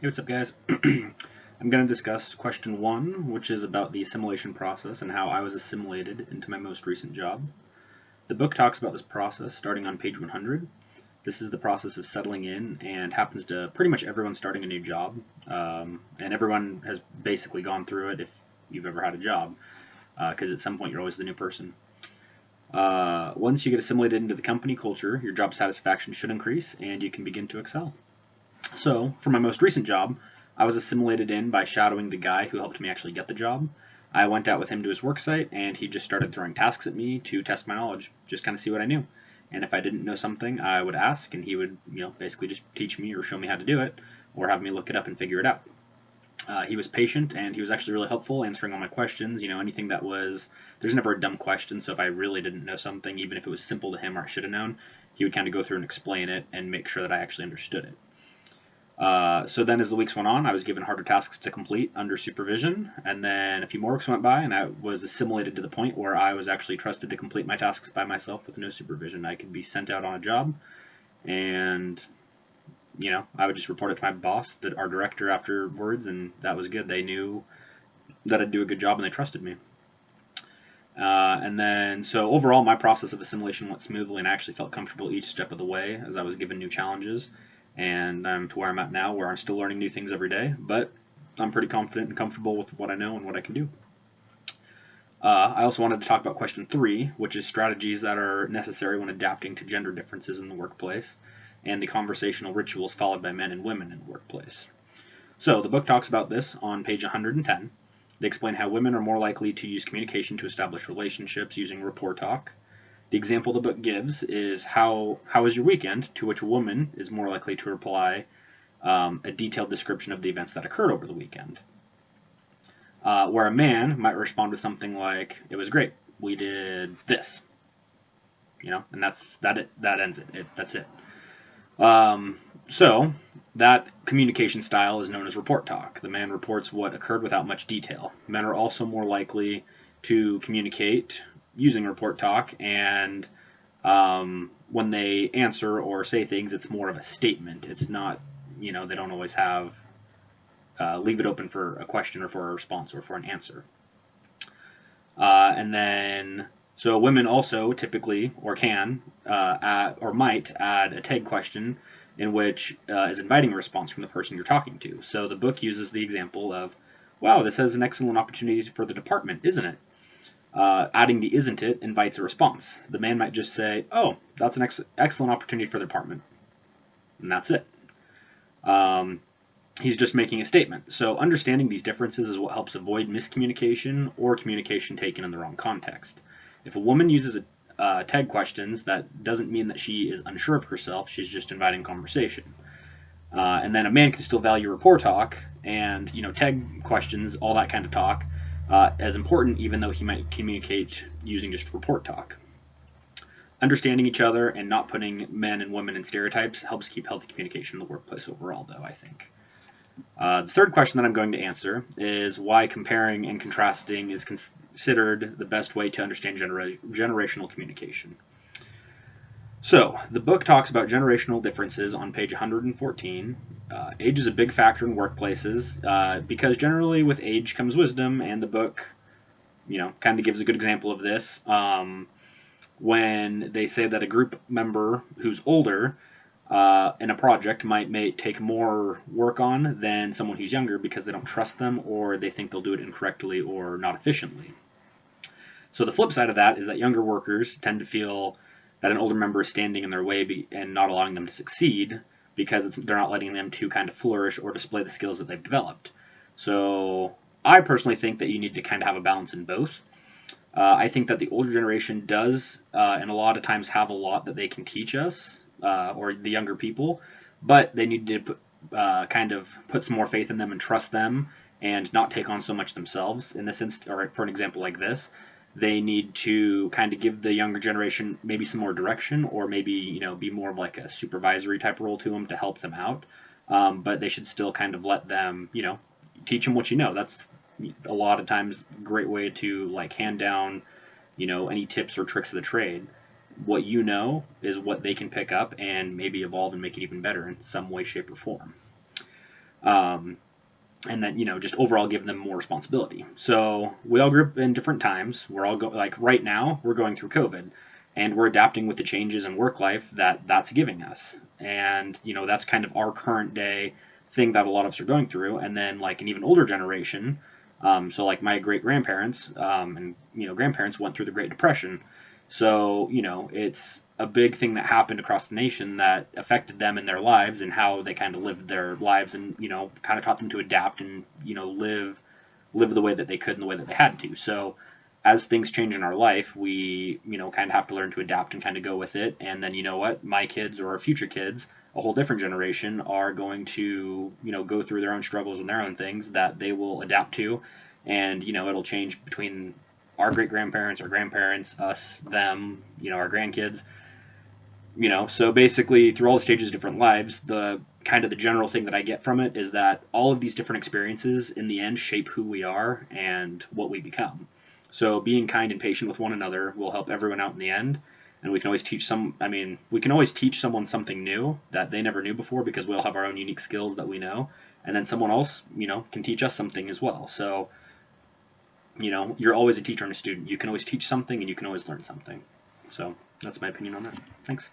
Hey, what's up, guys? I'm going to discuss question one, which is about the assimilation process and how I was assimilated into my most recent job. The book talks about this process starting on page 100. This is the process of settling in and happens to pretty much everyone starting a new job. And everyone has basically gone through it if you've ever had a job, because at some point you're always the new person. Once you get assimilated into the company culture, your job satisfaction should increase and you can begin to excel. So, for my most recent job, I was assimilated in by shadowing the guy who helped me actually get the job. I went out with him to his work site, and he just started throwing tasks at me to test my knowledge, just kind of see what I knew. And if I didn't know something, I would ask, and he would, basically just teach me or show me how to do it, or have me look it up and figure it out. He was patient, and he was actually really helpful, answering all my questions. Anything that was, there's never a dumb question, so if I really didn't know something, even if it was simple to him or I should have known, he would kind of go through and explain it and make sure that I actually understood it. So then, as the weeks went on, I was given harder tasks to complete under supervision, and then a few more weeks went by, and I was assimilated to the point where I was actually trusted to complete my tasks by myself with no supervision. I could be sent out on a job, and I would just report it to my boss, our director, afterwards, and that was good. They knew that I'd do a good job, and they trusted me. And then, so overall, my process of assimilation went smoothly, and I actually felt comfortable each step of the way as I was given new challenges. And I'm to where I'm at now, where I'm still learning new things every day, but I'm pretty confident and comfortable with what I know and what I can do. I also wanted to talk about question three, which is strategies that are necessary when adapting to gender differences in the workplace, and the conversational rituals followed by men and women in the workplace. So the book talks about this on page 110. They explain how women are more likely to use communication to establish relationships using rapport talk. The example the book gives is how was your weekend, to which a woman is more likely to reply a detailed description of the events that occurred over the weekend. Where a man might respond with something like, it was great, we did this. And that ends it. That's it. So that communication style is known as report talk. The man reports what occurred without much detail. Men are also more likely to communicate using report talk, and when they answer or say things, it's more of a statement. It's not, they don't always have leave it open for a question or for a response or for an answer. And then, so women also typically or can add, or might add a tag question in which is inviting a response from the person you're talking to. So the book uses the example of, wow, this is an excellent opportunity for the department, isn't it? Adding the isn't it invites a response. The man might just say, oh, that's an excellent opportunity for the department. And that's it. He's just making a statement. So understanding these differences is what helps avoid miscommunication or communication taken in the wrong context. If a woman uses tag questions, that doesn't mean that she is unsure of herself. She's just inviting conversation. And then a man can still value rapport talk and tag questions, all that kind of talk, as important, even though he might communicate using just report talk. Understanding each other and not putting men and women in stereotypes helps keep healthy communication in the workplace overall, though, I think. The third question that I'm going to answer is why comparing and contrasting is considered the best way to understand generational communication. So, the book talks about generational differences on page 114. Age is a big factor in workplaces because generally with age comes wisdom, and the book, kind of gives a good example of this. When they say that a group member who's older in a project might take more work on than someone who's younger because they don't trust them or they think they'll do it incorrectly or not efficiently. So the flip side of that is that younger workers tend to feel that an older member is standing in their way and not allowing them to succeed because they're not letting them to kind of flourish or display the skills that they've developed. So I personally think that you need to kind of have a balance in both. I think that the older generation does, and a lot of times have a lot that they can teach us, or the younger people, but they need to kind of put some more faith in them and trust them and not take on so much themselves. In this instance, or for an example like this, they need to kind of give the younger generation maybe some more direction, or maybe be more of like a supervisory type role to them to help them out. But they should still kind of let them, teach them what you know. That's a lot of times a great way to like hand down, any tips or tricks of the trade. What you know is what they can pick up and maybe evolve and make it even better in some way, shape, or form. and then just overall give them more responsibility. So we all grew up in different times. We're all like right now we're going through COVID, and we're adapting with the changes in work life that's giving us, and that's kind of our current day thing that a lot of us are going through. And then like an even older generation, so like my great grandparents and grandparents went through the Great Depression, so it's a big thing that happened across the nation that affected them in their lives and how they kind of lived their lives, and kind of taught them to adapt and live the way that they could and the way that they had to. So as things change in our life, we kind of have to learn to adapt and kind of go with it. And then what, my kids or our future kids, a whole different generation, are going to go through their own struggles and their own things that they will adapt to, and it'll change between our great grandparents, our grandparents, us, them, our grandkids. So basically through all the stages of different lives, the kind of the general thing that I get from it is that all of these different experiences in the end shape who we are and what we become. So being kind and patient with one another will help everyone out in the end. And we can always we can always teach someone something new that they never knew before, because we'll have our own unique skills that we know. And then someone else, can teach us something as well. So, you're always a teacher and a student. You can always teach something and you can always learn something. So that's my opinion on that. Thanks.